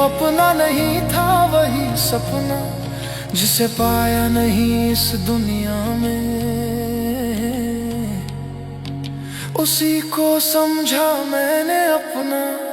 अपना नहीं था वही सपना जिसे पाया नहीं इस दुनिया में, उसी को समझा मैंने अपना।